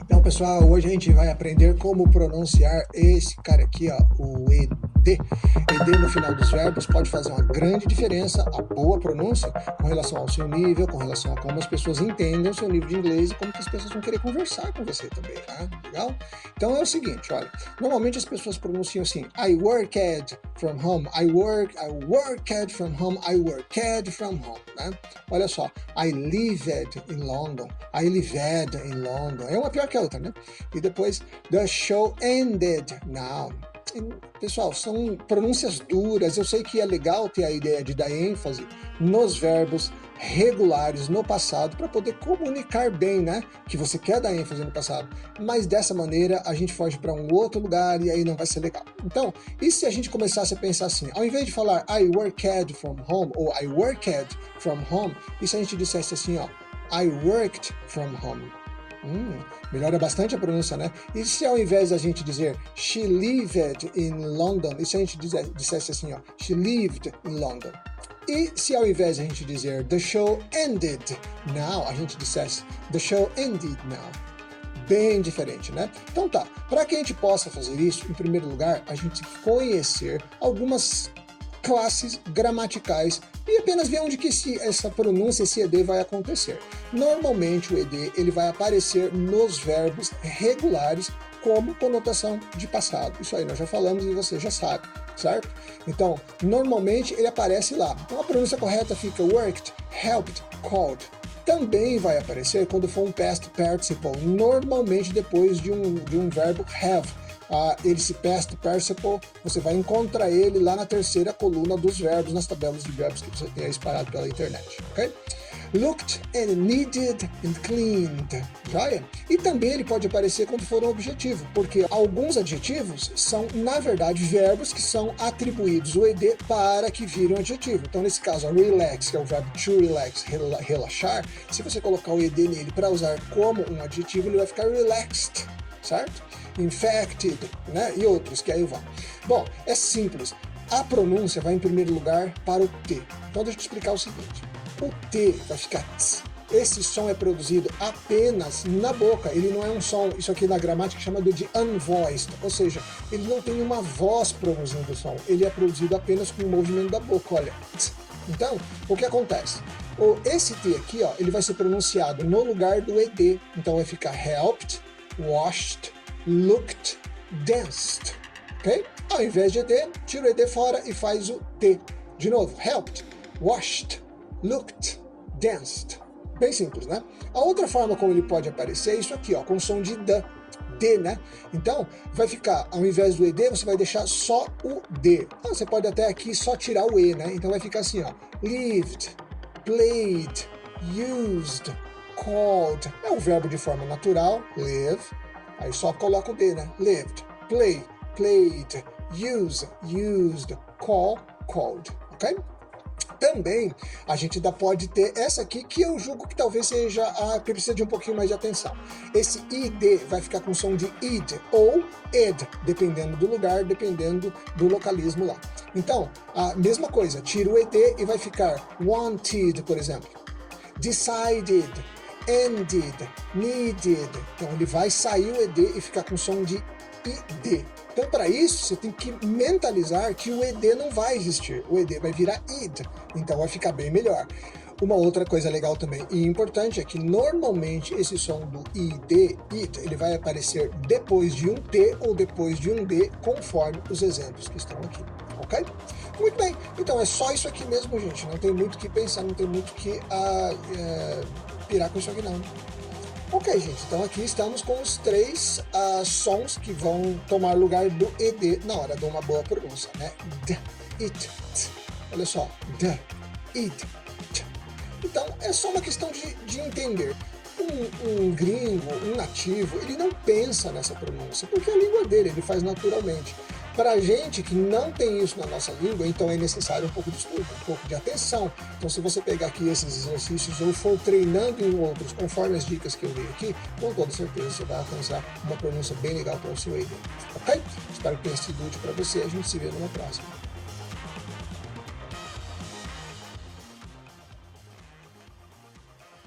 Então, pessoal, hoje a gente vai aprender como pronunciar esse cara aqui, ó, o ED. ED no final dos verbos pode fazer uma grande diferença, a boa pronúncia, com relação ao seu nível, com relação a como as pessoas entendem o seu nível de inglês e como que as pessoas vão querer conversar com você também, tá? Legal? Então é o seguinte, olha, normalmente as pessoas pronunciam assim, I worked from home, I worked from home, I worked from home, né? Olha só, I lived in London, I lived in London, é uma pior que a outra, né? E depois, the show ended now. Pessoal, são pronúncias duras, eu sei que é legal ter a ideia de dar ênfase nos verbos regulares no passado para poder comunicar bem, né? Que você quer dar ênfase no passado, mas dessa maneira a gente foge para um outro lugar e aí não vai ser legal. Então, e se a gente começasse a pensar assim, ao invés de falar I worked from home ou I worked from home, e se a gente dissesse assim, ó, I worked from home? Melhora bastante a pronúncia, né? E se ao invés da gente dizer she lived in London, e se a gente dissesse assim, ó, she lived in London? E se ao invés da gente dizer the show ended now, a gente dissesse the show ended now? Bem diferente, né? Então tá, para que a gente possa fazer isso, em primeiro lugar, a gente conhecer algumas classes gramaticais e apenas ver onde que essa pronúncia, esse ED vai acontecer. Normalmente o ED ele vai aparecer nos verbos regulares como conotação de passado. Isso aí nós já falamos e você já sabe, certo? Então, normalmente ele aparece lá. Então a pronúncia correta fica worked, helped, called. Também vai aparecer quando for um past participle, normalmente depois de um verbo have. Esse past participle, você vai encontrar ele lá na terceira coluna dos verbos, nas tabelas de verbos que você tem espalhado pela internet, ok? Looked and needed and cleaned, joia? E também ele pode aparecer quando for um objetivo, porque alguns adjetivos são, na verdade, verbos que são atribuídos o ED para que virem um adjetivo. Então, nesse caso, relax, que é o verbo to relax, relaxar, se você colocar o ED nele para usar como um adjetivo, ele vai ficar relaxed, certo? Infected, né? E outros que aí vão. Bom, é simples. A pronúncia vai em primeiro lugar para o T. Então deixa eu te explicar o seguinte. O T vai ficar tss. Esse som é produzido apenas na boca. Ele não é um som, isso aqui na gramática chama de unvoiced, ou seja, ele não tem uma voz produzindo o som. Ele é produzido apenas com o movimento da boca, olha. Tss. Então, o que acontece? Esse T aqui, ó, ele vai ser pronunciado no lugar do ED. Então vai ficar helped, washed, looked, danced, ok? Ao invés de ED, tira o ED fora e faz o T. De novo, helped, washed, looked, danced. Bem simples, né? A outra forma como ele pode aparecer é isso aqui, ó, com som de D, né? Então, vai ficar, ao invés do ED, você vai deixar só o D. Você pode até aqui só tirar o E, né? Então vai ficar assim, ó, lived, played, used, called. É um verbo de forma natural, live. Aí só coloca o D, né? Lived, play, played, use, used, call, called, ok? Também a gente ainda pode ter essa aqui, que eu julgo que talvez seja a que precisa de um pouquinho mais de atenção. Esse ID vai ficar com som de id ou ed, dependendo do lugar, dependendo do localismo lá. Então, a mesma coisa, tira o ED e vai ficar wanted, por exemplo. Decided, ended, needed. Então ele vai sair o ED e ficar com som de ID. Então para isso você tem que mentalizar que o ED não vai existir. O ED vai virar id. Então vai ficar bem melhor. Uma outra coisa legal também e importante é que normalmente esse som do id, ele vai aparecer depois de um T ou depois de um D, conforme os exemplos que estão aqui, ok? Muito bem, então é só isso aqui mesmo, gente. Não tem muito o que pensar, não tem muito o que pirar com isso aqui não. Ok, gente, então aqui estamos com os três sons que vão tomar lugar do ED na hora de uma boa pronúncia, né? D, it, t. Olha só, d, it, t. Então é só uma questão de entender. Um gringo, um nativo, ele não pensa nessa pronúncia, porque é a língua dele, ele faz naturalmente. Para a gente que não tem isso na nossa língua, então é necessário um pouco de estudo, um pouco de atenção. Então se você pegar aqui esses exercícios ou for treinando em outros, conforme as dicas que eu dei aqui, com toda certeza você vai alcançar uma pronúncia bem legal para o seu ED, ok? Espero que tenha sido útil para você, a gente se vê numa próxima.